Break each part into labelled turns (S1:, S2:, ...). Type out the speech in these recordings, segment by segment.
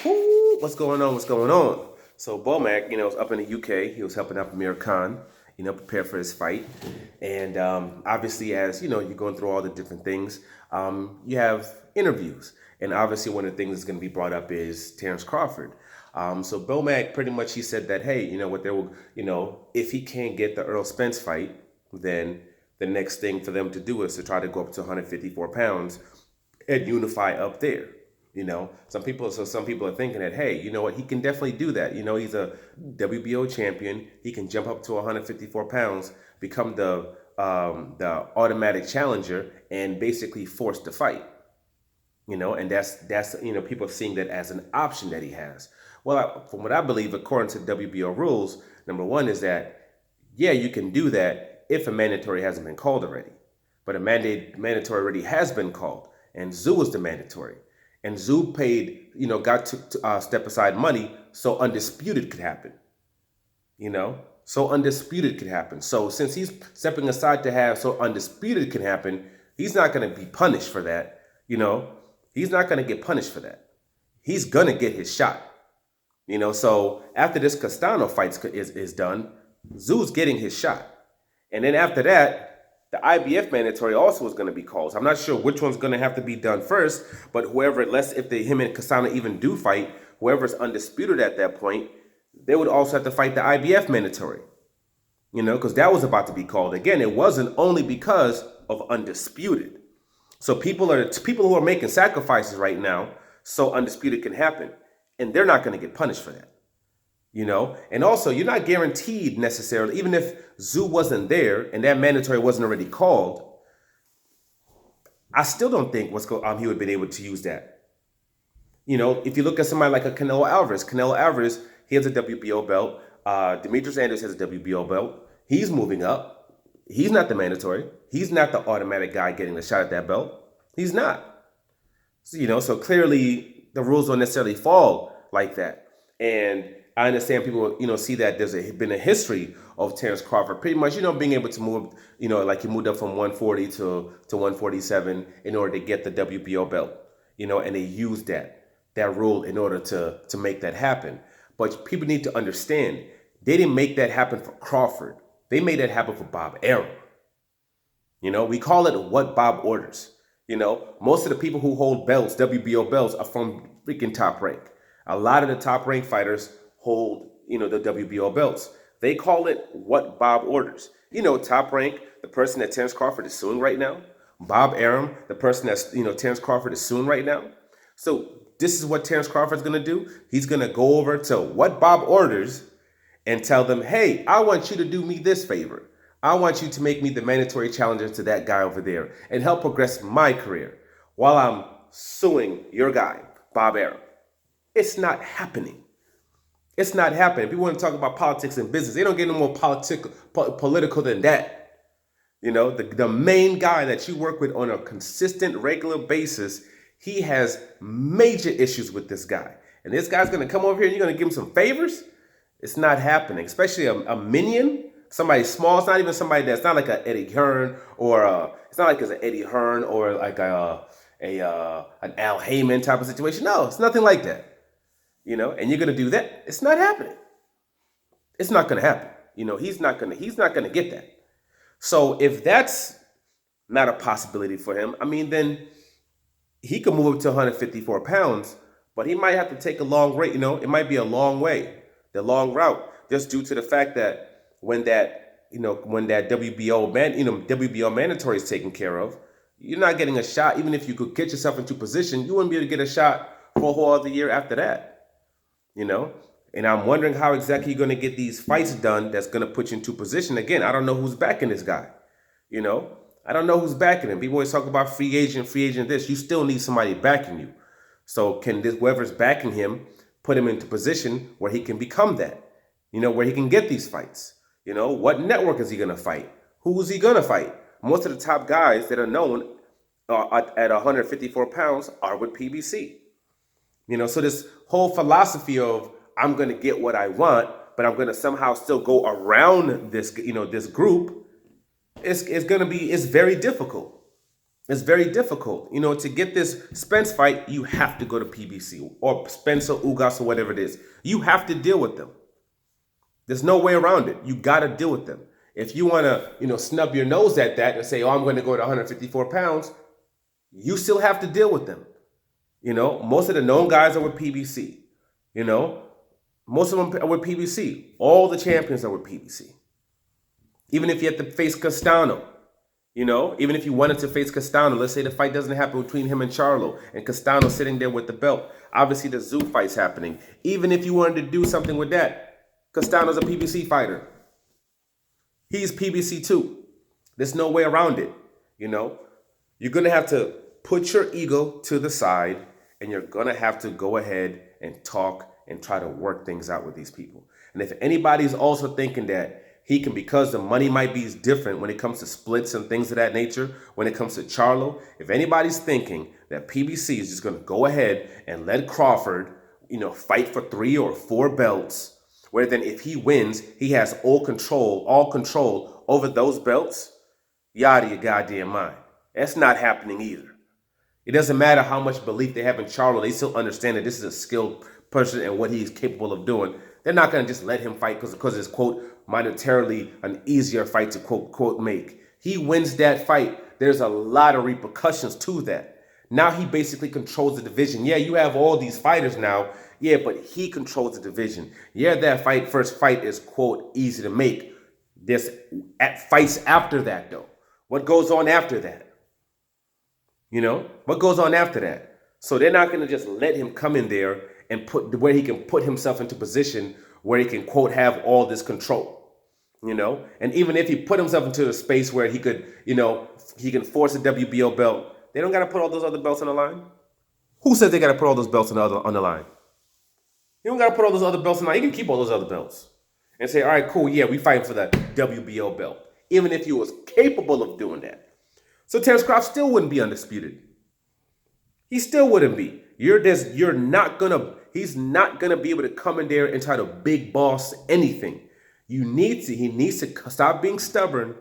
S1: Ooh, what's going on? What's going on? So Bomac, was up in the UK. He was helping out Amir Khan, prepare for his fight. And obviously, as you're going through all the different things, you have interviews. And obviously, one of the things that's going to be brought up is Terrence Crawford. So Bomac pretty much he said that, hey, what they will, if he can't get the Earl Spence fight, then the next thing for them to do is to try to go up to 154 pounds and unify up there. Some people are thinking that, hey, you know what, he can definitely do that. He's a WBO champion. He can jump up to 154 pounds, become the automatic challenger, and basically force the fight. And that's people seeing that as an option that he has. Well, from what I believe, according to WBO rules, number one is that, yeah, you can do that if a mandatory hasn't been called already. But a mandatory already has been called, and Zoo is the mandatory. And Zoo paid, got to step aside money so Undisputed could happen. So Undisputed could happen. So since he's stepping aside to have so Undisputed can happen, he's not going to be punished for that. He's not going to get punished for that. He's going to get his shot. So after this Castano fight is done, Zoo's getting his shot. And then after that, the IBF mandatory also is going to be called. So I'm not sure which one's going to have to be done first, but him and Castano even do fight, whoever's undisputed at that point, they would also have to fight the IBF mandatory. Because that was about to be called. Again, it wasn't only because of Undisputed. So people who are making sacrifices right now so Undisputed can happen. And they're not going to get punished for that. And also you're not guaranteed necessarily, even if Zoo wasn't there and that mandatory wasn't already called, I still don't think he would have been able to use that. If you look at somebody like a Canelo Alvarez, he has a WBO belt. Demetrius Andrews has a WBO belt. He's moving up. He's not the mandatory. He's not the automatic guy getting the shot at that belt. He's not. So clearly the rules don't necessarily fall like that. And I understand people, see that there's been a history of Terrence Crawford pretty much, being able to move, like he moved up from 140 to 147 in order to get the WBO belt, and they used that rule in order to make that happen. But people need to understand, they didn't make that happen for Crawford. They made that happen for Bob Arum. We call it what Bob orders. Most of the people who hold belts, WBO belts, are from freaking Top Rank. A lot of the Top Rank fighters hold, the WBO belts. They call it what Bob orders. Top Rank, the person that Terrence Crawford is suing right now. Bob Arum, the person that's, Terrence Crawford is suing right now. So this is what Terrence Crawford's going to do. He's going to go over to what Bob orders and tell them, hey, I want you to do me this favor. I want you to make me the mandatory challenger to that guy over there and help progress my career while I'm suing your guy, Bob Arum. It's not happening. It's not happening. People want to talk about politics and business. They don't get no more political than that. The main guy that you work with on a consistent, regular basis, he has major issues with this guy. And this guy's going to come over here and you're going to give him some favors? It's not happening, especially a minion, somebody small. It's not even somebody that's not like an Eddie Hearn or it's not like it's an Eddie Hearn or like an Al Heyman type of situation. No, it's nothing like that. And you're going to do that. It's not happening. It's not going to happen. He's not going to get that. So if that's not a possibility for him, then he could move up to 154 pounds, but he might have to take a long way. It might be a long way, the long route, just due to the fact that when that WBO mandatory is taken care of, you're not getting a shot. Even if you could get yourself into position, you wouldn't be able to get a shot for a whole other year after that. And I'm wondering how exactly you're going to get these fights done that's going to put you into position. Again, I don't know who's backing this guy. I don't know who's backing him. People always talk about free agent this. You still need somebody backing you. So can whoever's backing him put him into position where he can become that, where he can get these fights? What network is he going to fight? Who is he going to fight? Most of the top guys that are known at 154 pounds are with PBC. So this whole philosophy of I'm going to get what I want, but I'm going to somehow still go around this, this group, it's very difficult. It's very difficult. To get this Spence fight, you have to go to PBC or Spencer Ugas or whatever it is. You have to deal with them. There's no way around it. You got to deal with them. If you want to, snub your nose at that and say, oh, I'm going to go to 154 pounds, you still have to deal with them. Most of the known guys are with PBC. Most of them are with PBC. All the champions are with PBC. Even if you have to face Castano, even if you wanted to face Castano, let's say the fight doesn't happen between him and Charlo, and Castano sitting there with the belt. Obviously, the Zoo fight's happening. Even if you wanted to do something with that, Castano's a PBC fighter. He's PBC too. There's no way around it. You're going to have to put your ego to the side, and you're going to have to go ahead and talk and try to work things out with these people. And if anybody's also thinking that he can, because the money might be different when it comes to splits and things of that nature, when it comes to Charlo, if anybody's thinking that PBC is just going to go ahead and let Crawford, fight for 3 or 4 belts, where then if he wins, he has all control over those belts, you out of your goddamn mind. That's not happening either. It doesn't matter how much belief they have in Charlo, they still understand that this is a skilled person and what he's capable of doing. They're not going to just let him fight because it's, quote, monetarily an easier fight to, quote, make. He wins that fight. There's a lot of repercussions to that. Now he basically controls the division. Yeah, you have all these fighters now. Yeah, but he controls the division. Yeah, that first fight is, quote, easy to make. There's fights after that, though. What goes on after that? What goes on after that? So they're not going to just let him come in there and where he can put himself into position where he can, quote, have all this control, And even if he put himself into a space where he could, he can force a WBO belt, they don't got to put all those other belts on the line. Who says they got to put all those belts on the line? You don't got to put all those other belts on the line. You can keep all those other belts and say, all right, cool, yeah, we fighting for that WBO belt, even if he was capable of doing that. So Terence Crawford still wouldn't be undisputed. He still wouldn't be. He's not gonna be able to come in there and try to big boss anything. He needs to stop being stubborn,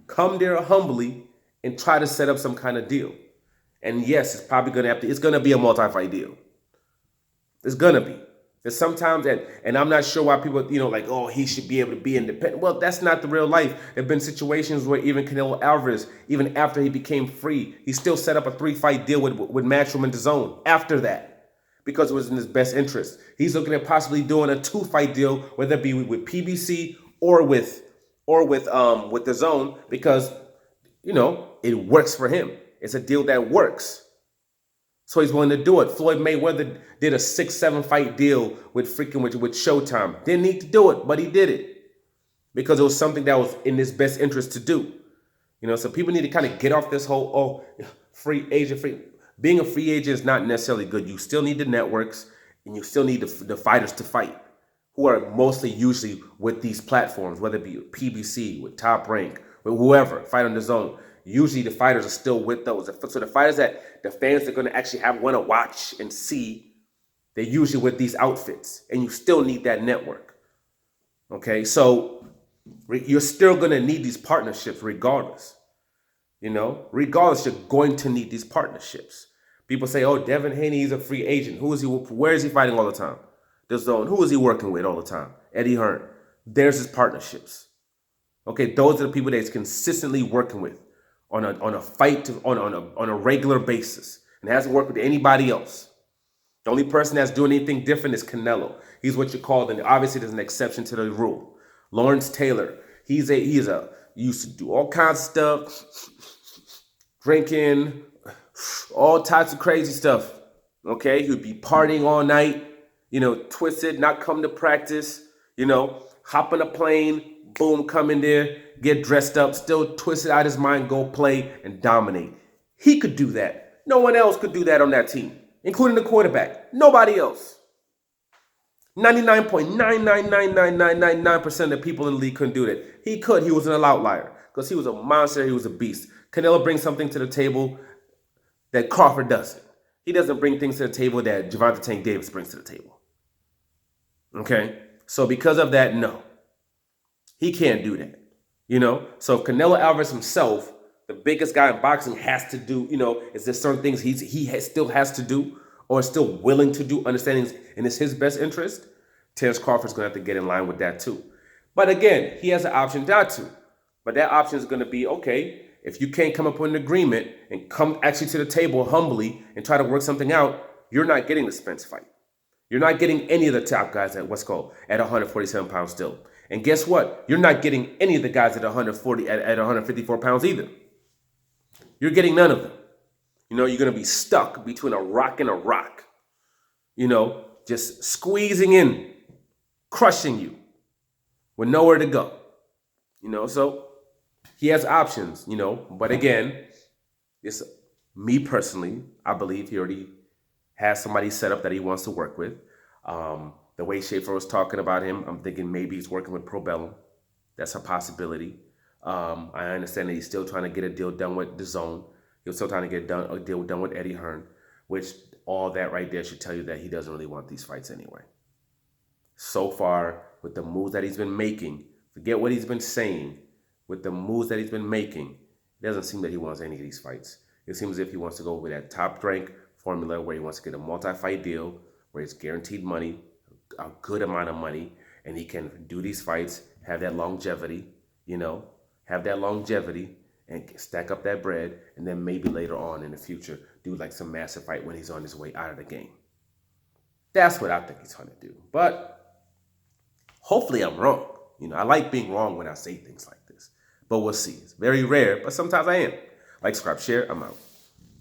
S1: come there humbly, and try to set up some kind of deal. And yes, it's gonna be a multi-fight deal. It's gonna be. There's sometimes and I'm not sure why people, like, oh, he should be able to be independent. Well, that's not the real life. There have been situations where even Canelo Alvarez, even after he became free, he still set up a 3-fight deal with Matchroom and DAZN after that, because it was in his best interest. He's looking at possibly doing a 2-fight deal, whether it be with PBC or with DAZN, because it works for him. It's a deal that works. So he's willing to do it. Floyd Mayweather did a 6-7 fight deal with Showtime. Didn't need to do it, but he did it because it was something that was in his best interest to do. So people need to kind of get off this whole, free agent. Being a free agent is not necessarily good. You still need the networks, and you still need the fighters to fight, who are mostly usually with these platforms, whether it be PBC, with Top Rank, with whoever, Fight on DAZN. Usually the fighters are still with those. So the fighters that the fans are going to actually want to watch and see, they're usually with these outfits. And you still need that network. Okay, so you're still going to need these partnerships regardless. Regardless, you're going to need these partnerships. People say, oh, Devin Haney, he's a free agent. Where is he fighting all the time? DAZN. Who is he working with all the time? Eddie Hearn. There's his partnerships. Okay, those are the people that he's consistently working with on a fight on a regular basis, and hasn't worked with anybody else. The only person that's doing anything different is Canelo. He's what you call, and obviously there's an exception to the rule. Lawrence Taylor, he used to do all kinds of stuff, drinking, all types of crazy stuff. Okay, he would be partying all night, twisted, not come to practice, hop on a plane, boom, come in there, get dressed up, still twisted out his mind, go play and dominate. He could do that. No one else could do that on that team, including the quarterback. Nobody else. 99.9999999% of the people in the league couldn't do that. He could. He was an outlier because he was a monster. He was a beast. Canelo brings something to the table that Crawford doesn't. He doesn't bring things to the table that Gervonta Tank Davis brings to the table. Okay? So because of that, no. He can't do that. So if Canelo Alvarez himself the biggest guy in boxing has to do, is there certain things still has to do or is still willing to do, understanding and it's his best interest? Terrence Crawford's going to have to get in line with that too. But again, he has an option not to. But that option is going to be, okay, if you can't come up with an agreement and come actually to the table humbly and try to work something out, you're not getting the Spence fight. You're not getting any of the top guys at at 147 pounds still. And guess what? You're not getting any of the guys at 154 pounds either. You're getting none of them. You're going to be stuck between a rock and a rock. Just squeezing in, crushing you with nowhere to go. So he has options, but again, it's me personally, I believe he already has somebody set up that he wants to work with. The way Schaefer was talking about him, I'm thinking maybe he's working with Probellum. That's a possibility. I understand that he's still trying to get a deal done with DAZN. He was still trying to get a deal done with Eddie Hearn, which all that right there should tell you that he doesn't really want these fights anyway. So far, with the moves that he's been making, forget what he's been saying, with the moves that he's been making, it doesn't seem that he wants any of these fights. It seems as if he wants to go with that top rank formula where he wants to get a multi-fight deal, where it's guaranteed money, a good amount of money, and he can do these fights, have that longevity, and stack up that bread, and then maybe later on in the future do like some massive fight when he's on his way out of the game. That's what I think he's trying to do. But hopefully I'm wrong. I like being wrong when I say things like this. But we'll see. It's very rare, but sometimes I am. Like, subscribe, share. I'm out.